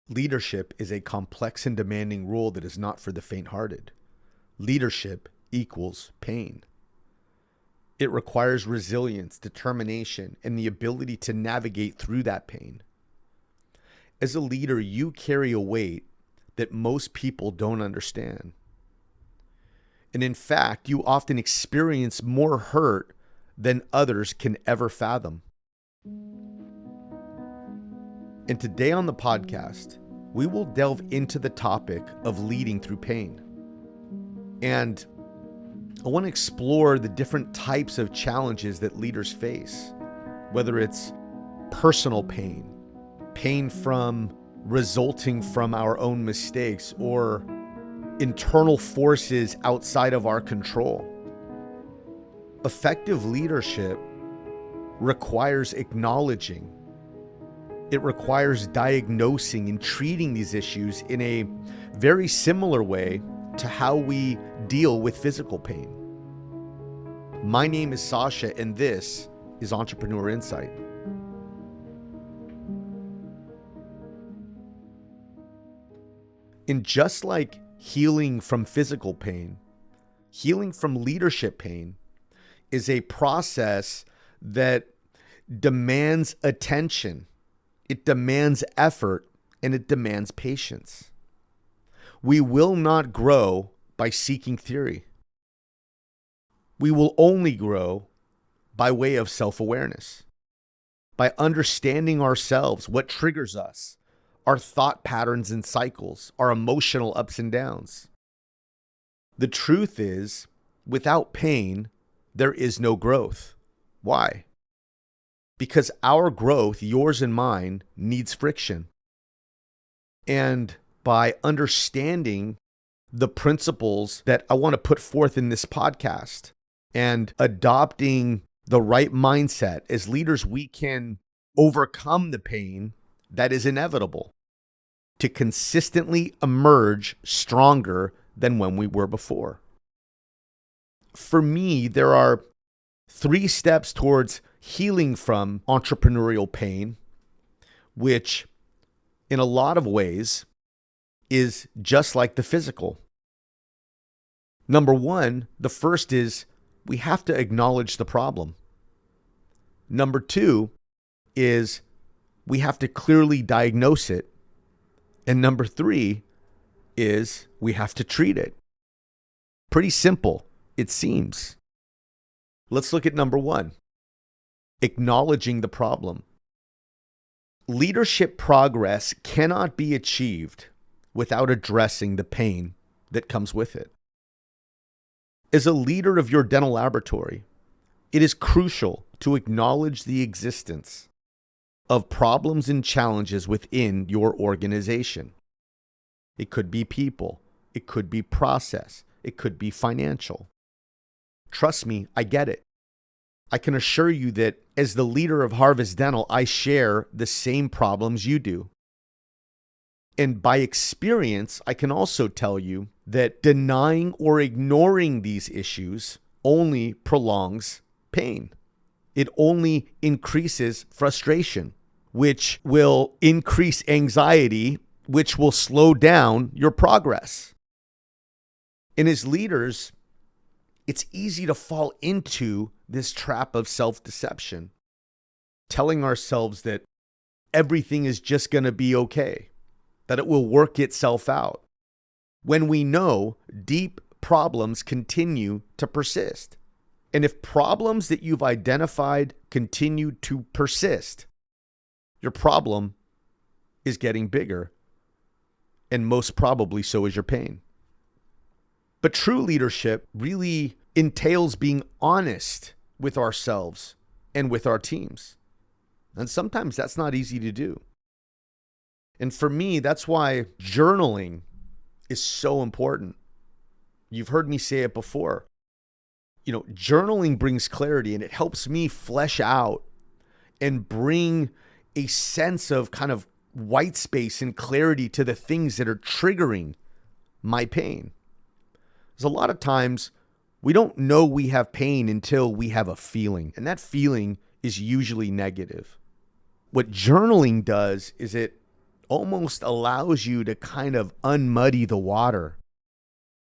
Leadership is a complex and demanding role that is not for the faint-hearted. Leadership equals pain. It requires resilience, determination, and the ability to navigate through that pain. As a leader, you carry a weight that most people don't understand. And in fact, you often experience more hurt than others can ever fathom. And today on the podcast, we will delve into the topic of leading through pain. And I want to explore the different types of challenges that leaders face, whether it's personal pain, pain resulting from our own mistakes, or internal forces outside of our control. Effective leadership requires acknowledging. It requires diagnosing and treating these issues in a very similar way to how we deal with physical pain. My name is Sasha, and this is Entrepreneur Insight. And just like healing from physical pain, healing from leadership pain is a process that demands attention. It demands effort, and it demands patience. We will not grow by seeking theory. We will only grow by way of self-awareness, by understanding ourselves, what triggers us, our thought patterns and cycles, our emotional ups and downs. The truth is, without pain, there is no growth. Why? Because our growth, yours and mine, needs friction. And by understanding the principles that I want to put forth in this podcast and adopting the right mindset, as leaders, we can overcome the pain that is inevitable to consistently emerge stronger than when we were before. For me, there are 3 steps towards healing from entrepreneurial pain, which in a lot of ways is just like the physical. Number 1, the first is we have to acknowledge the problem. Number 2 is we have to clearly diagnose it. And number 3 is we have to treat it. Pretty simple, it seems. Let's look at number 1, acknowledging the problem. Leadership progress cannot be achieved without addressing the pain that comes with it. As a leader of your dental laboratory, it is crucial to acknowledge the existence of problems and challenges within your organization. It could be people, it could be process, it could be financial. Trust me, I get it. I can assure you that as the leader of Harvest Dental, I share the same problems you do. And by experience, I can also tell you that denying or ignoring these issues only prolongs pain. It only increases frustration, which will increase anxiety, which will slow down your progress. And as leaders, it's easy to fall into this trap of self-deception, telling ourselves that everything is just going to be okay, that it will work itself out, when we know deep problems continue to persist. And if problems that you've identified continue to persist, your problem is getting bigger, and most probably so is your pain. But true leadership really entails being honest with ourselves and with our teams. And sometimes that's not easy to do. And for me, that's why journaling is so important. You've heard me say it before. Journaling brings clarity, and it helps me flesh out and bring a sense of kind of white space and clarity to the things that are triggering my pain. There's a lot of times we don't know we have pain until we have a feeling, and that feeling is usually negative. What journaling does is it almost allows you to kind of unmuddy the water.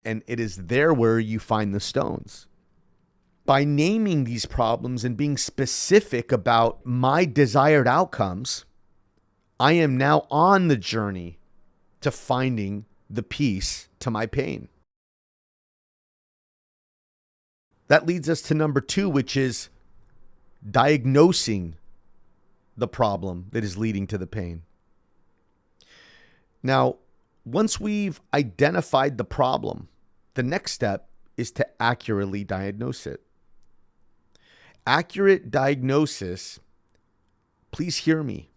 And it is there where you find the stones. By naming these problems and being specific about my desired outcomes, I am now on the journey to finding the peace to my pain. That leads us to number 2, which is diagnosing the problem that is leading to the pain. Now, once we've identified the problem, the next step is to accurately diagnose it. Accurate diagnosis, please hear me,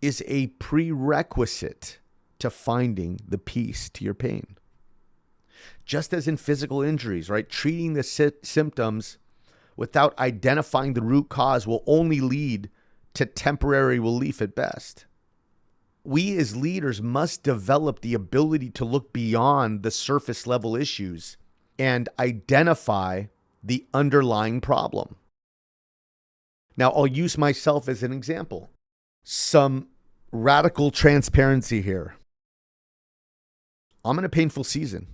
is a prerequisite to finding the peace to your pain. Just as in physical injuries, right? Treating the symptoms without identifying the root cause will only lead to temporary relief at best. We as leaders must develop the ability to look beyond the surface level issues and identify the underlying problem. Now, I'll use myself as an example. Some radical transparency here. I'm in a painful season.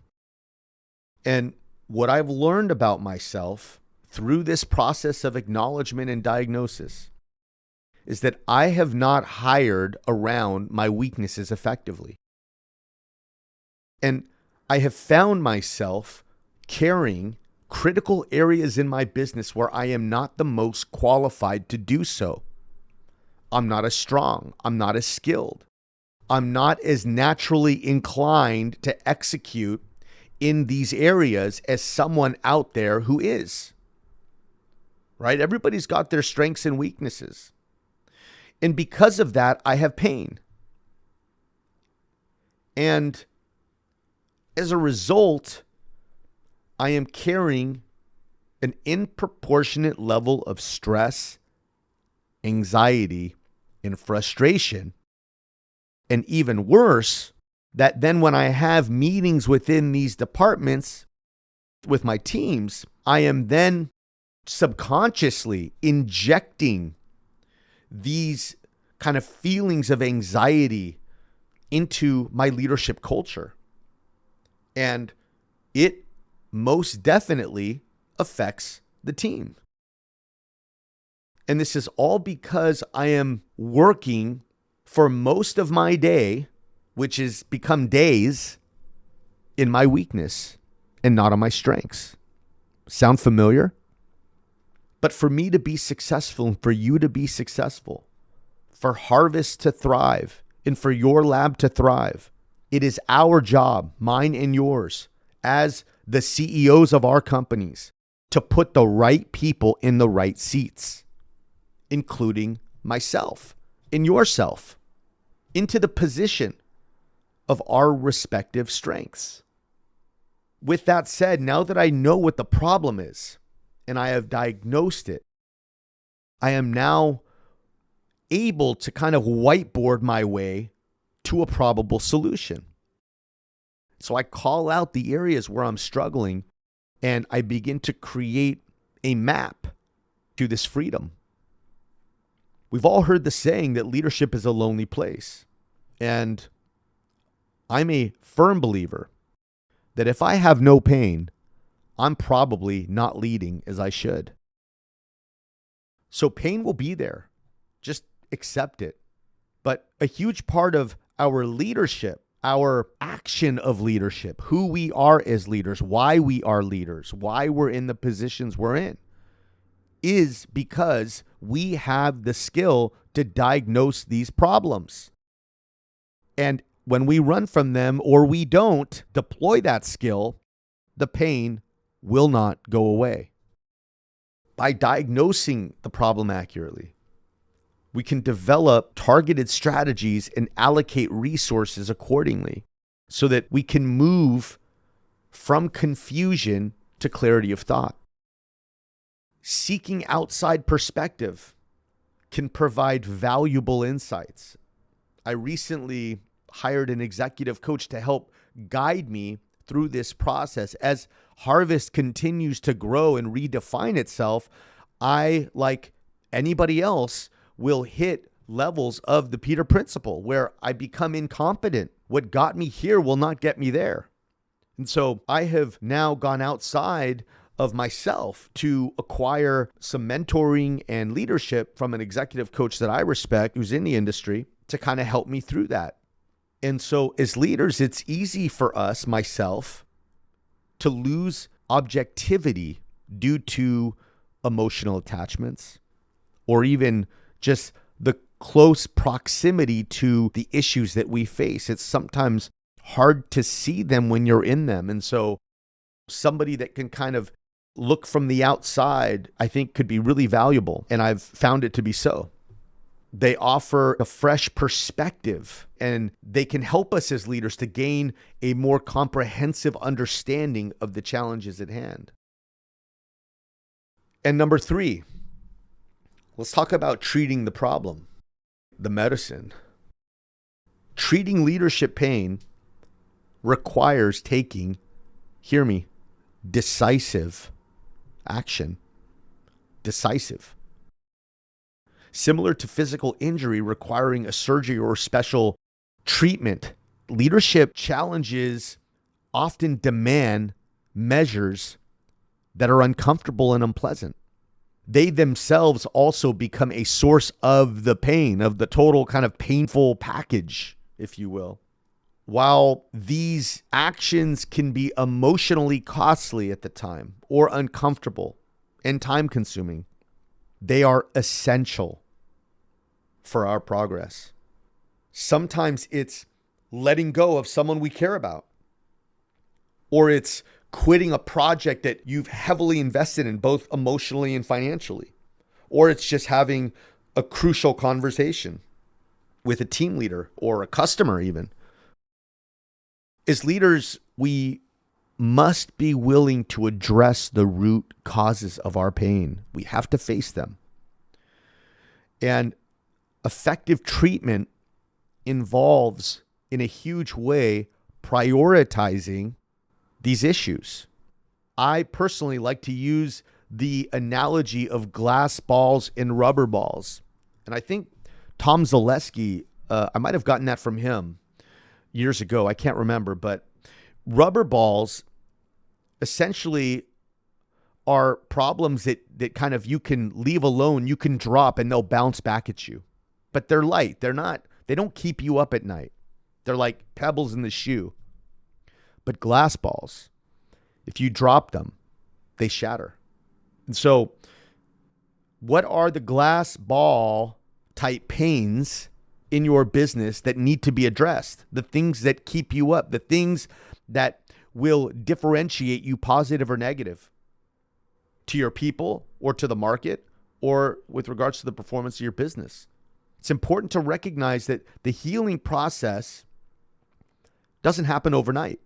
And what I've learned about myself through this process of acknowledgement and diagnosis is that I have not hired around my weaknesses effectively. And I have found myself carrying critical areas in my business where I am not the most qualified to do so. I'm not as strong. I'm not as skilled. I'm not as naturally inclined to execute in these areas as someone out there who is. Right? Everybody's got their strengths and weaknesses. And because of that, I have pain. And as a result, I am carrying an disproportionate level of stress, anxiety, and frustration. And even worse, that then when I have meetings within these departments with my teams, I am then subconsciously injecting these kind of feelings of anxiety into my leadership culture. And it most definitely affects the team. And this is all because I am working for most of my day, which has become days, in my weakness and not on my strengths. Sound familiar? But for me to be successful and for you to be successful, for Harvest to thrive and for your lab to thrive, it is our job, mine and yours, as the CEOs of our companies, to put the right people in the right seats, including myself and yourself, into the position of our respective strengths. With that said, now that I know what the problem is and I have diagnosed it, I am now able to kind of whiteboard my way to a probable solution. So I call out the areas where I'm struggling and I begin to create a map to this freedom. We've all heard the saying that leadership is a lonely place. And I'm a firm believer that if I have no pain, I'm probably not leading as I should. So pain will be there. Just accept it. But a huge part of our leadership, our action of leadership, who we are as leaders, why we are leaders, why we're in the positions we're in, is because we have the skill to diagnose these problems. And when we run from them or we don't deploy that skill, the pain will not go away. By diagnosing the problem accurately, we can develop targeted strategies and allocate resources accordingly so that we can move from confusion to clarity of thought. Seeking outside perspective can provide valuable insights. I recently hired an executive coach to help guide me through this process. As Harvest continues to grow and redefine itself, I, like anybody else, will hit levels of the Peter Principle where I become incompetent. What got me here will not get me there. And so I have now gone outside of myself to acquire some mentoring and leadership from an executive coach that I respect who's in the industry to kind of help me through that. And so as leaders, it's easy for us, myself, to lose objectivity due to emotional attachments or even just the close proximity to the issues that we face. It's sometimes hard to see them when you're in them. And so somebody that can kind of look from the outside, I think could be really valuable. And I've found it to be so. They offer a fresh perspective and they can help us as leaders to gain a more comprehensive understanding of the challenges at hand. And number 3, let's talk about treating the problem, the medicine. Treating leadership pain requires taking, hear me, decisive action. Decisive. Similar to physical injury requiring a surgery or special treatment, leadership challenges often demand measures that are uncomfortable and unpleasant. They themselves also become a source of the pain, of the total kind of painful package, if you will. While these actions can be emotionally costly at the time or uncomfortable and time-consuming, they are essential for our progress. Sometimes it's letting go of someone we care about, or it's quitting a project that you've heavily invested in, both emotionally and financially, or it's just having a crucial conversation with a team leader or a customer even. As leaders, we must be willing to address the root causes of our pain. We have to face them. And effective treatment involves, in a huge way, prioritizing these issues. I personally like to use the analogy of glass balls and rubber balls. And I think Tom Zaleski, I might have gotten that from him years ago. I can't remember, but rubber balls essentially are problems that kind of you can leave alone, you can drop and they'll bounce back at you. But they're light. They don't keep you up at night. They're like pebbles in the shoe. But glass balls, if you drop them, they shatter. And so what are the glass ball type pains in your business that need to be addressed? The things that keep you up, the things that will differentiate you, positive or negative, to your people or to the market or with regards to the performance of your business. It's important to recognize that the healing process doesn't happen overnight.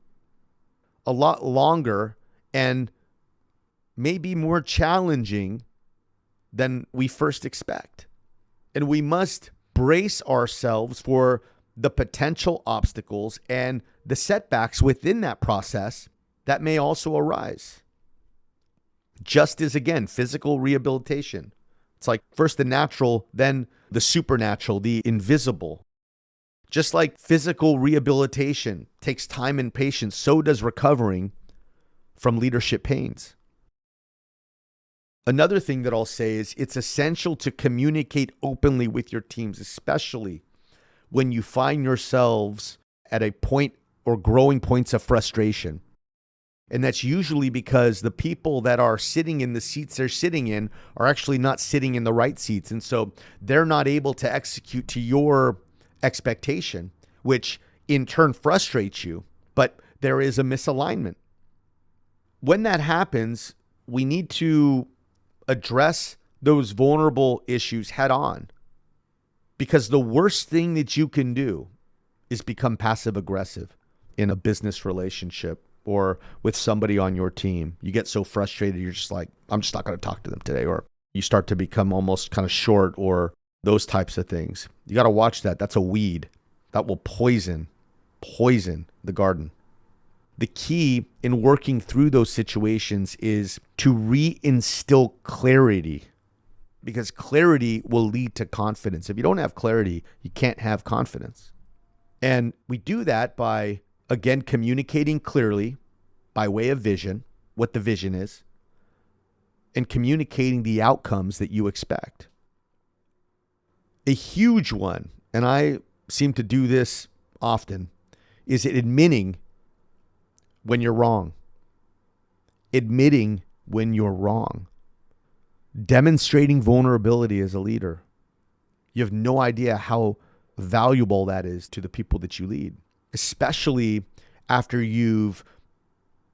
A lot longer and maybe more challenging than we first expect. And we must brace ourselves for the potential obstacles and the setbacks within that process that may also arise. Just as, again, physical rehabilitation. It's like first the natural, then the supernatural, the invisible. Just like physical rehabilitation takes time and patience, so does recovering from leadership pains. Another thing that I'll say is it's essential to communicate openly with your teams, especially when you find yourselves at a point or growing points of frustration. And that's usually because the people that are sitting in the seats they're sitting in are actually not sitting in the right seats. And so they're not able to execute to your expectation, which in turn frustrates you. But there is a misalignment. When that happens, we need to address those vulnerable issues head on. Because the worst thing that you can do is become passive aggressive in a business relationship or with somebody on your team. You get so frustrated, you're just like, I'm just not going to talk to them today. Or you start to become almost kind of short or those types of things. You got to watch that. That's a weed that will poison the garden. The key in working through those situations is to reinstill clarity. because clarity will lead to confidence. If you don't have clarity, you can't have confidence. And we do that by, again, communicating clearly by way of vision, what the vision is, and communicating the outcomes that you expect. A huge one, and I seem to do this often, is admitting when you're wrong. Admitting when you're wrong. Demonstrating vulnerability as a leader. You have no idea how valuable that is to the people that you lead, especially after you've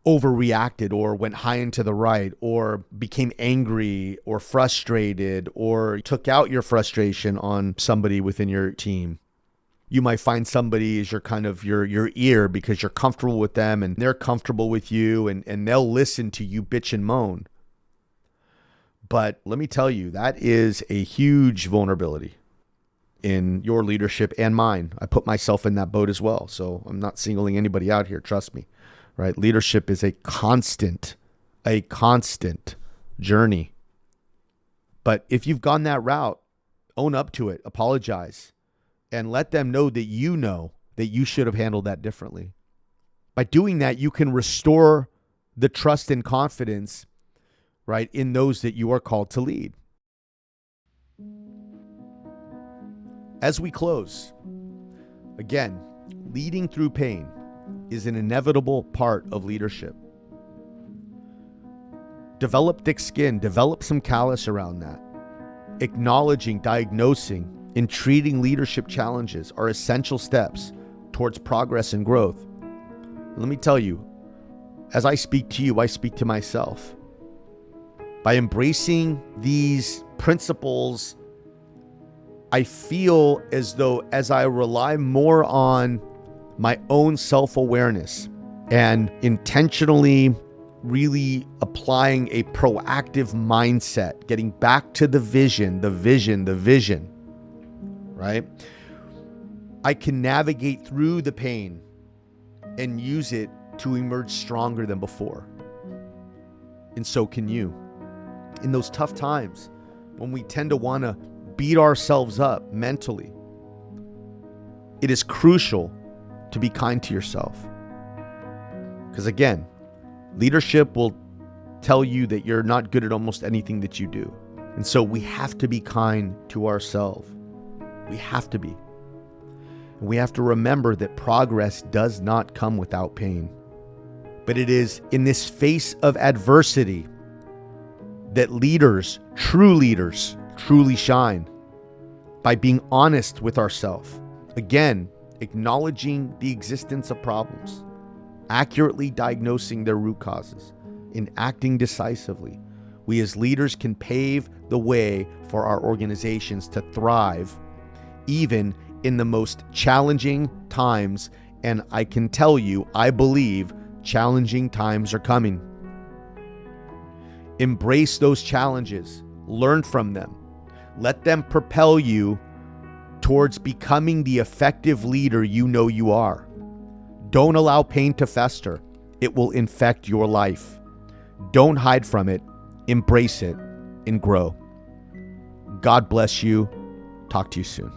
overreacted or went high and to the right or became angry or frustrated or took out your frustration on somebody within your team. You might find somebody is your kind of your ear because you're comfortable with them and they're comfortable with you, and they'll listen to you bitch and moan. But let me tell you, that is a huge vulnerability in your leadership and mine. I put myself in that boat as well. So I'm not singling anybody out here. Trust me, right? Leadership is a constant journey. But if you've gone that route, own up to it, apologize, and let them know that you should have handled that differently. By doing that, you can restore the trust and confidence, right, in those that you are called to lead. As we close, again, leading through pain is an inevitable part of leadership. Develop thick skin, develop some callus around that. Acknowledging, diagnosing, and treating leadership challenges are essential steps towards progress and growth. Let me tell you, as I speak to you, I speak to myself. By embracing these principles, I feel as though as I rely more on my own self-awareness and intentionally really applying a proactive mindset, getting back to the vision, right? I can navigate through the pain and use it to emerge stronger than before. And so can you. In those tough times when we tend to want to beat ourselves up mentally, it is crucial to be kind to yourself. Because again, leadership will tell you that you're not good at almost anything that you do. And so we have to be kind to ourselves. We have to be. And we have to remember that progress does not come without pain. But it is in this face of adversity that leaders, truly shine. By being honest with ourselves. Again, acknowledging the existence of problems, accurately diagnosing their root causes, and acting decisively. We as leaders can pave the way for our organizations to thrive, even in the most challenging times. And I can tell you, I believe challenging times are coming. Embrace those challenges, learn from them. Let them propel you towards becoming the effective leader you know you are. Don't allow pain to fester. It will infect your life. Don't hide from it. Embrace it and grow. God bless you. Talk to you soon.